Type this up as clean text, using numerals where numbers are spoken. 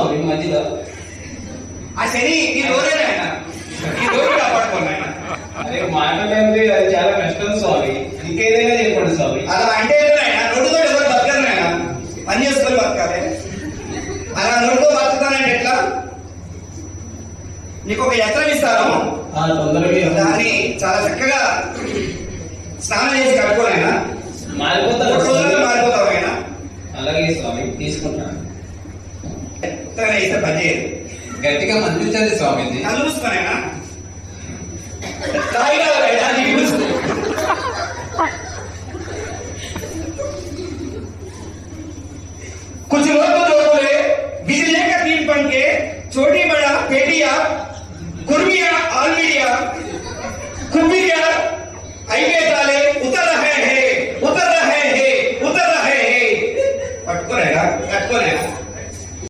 స్వామి మధ్యలో ఆ శని నీ రోజునే ఆయన ఈ రోజు కాపాడుకోండి ఆయన. అదే మాటలేంది, అది చాలా కష్టం స్వామి. ఇంకేదైనా చెప్పండి స్వామి. అలా అంటే ఆయన నోటితో ఎవరు బతకరు ఆయన, పని చేసుకొని బతకాలి. అలా నోటితో బతుకుతానంటే ఎట్లా? నీకు ఒక యత్నం ఇస్తాను, తొందరగా దాన్ని చాలా చక్కగా స్నానం చేసి కట్టుకోనైనా మారిపోతావు ఆయన. అలాగే స్వామి, తీసుకుంటాను. ఇస్తే పని చేయదు. గట్టిగా మందించండి స్వామిజీ. కళ్ళు మూసుకోనైనా कुछ लोग तो जो बोले बिजली का 3 पंखे, छोटी बड़ा पेटिया, कुर्मिया, आलमिया, कुम्भी के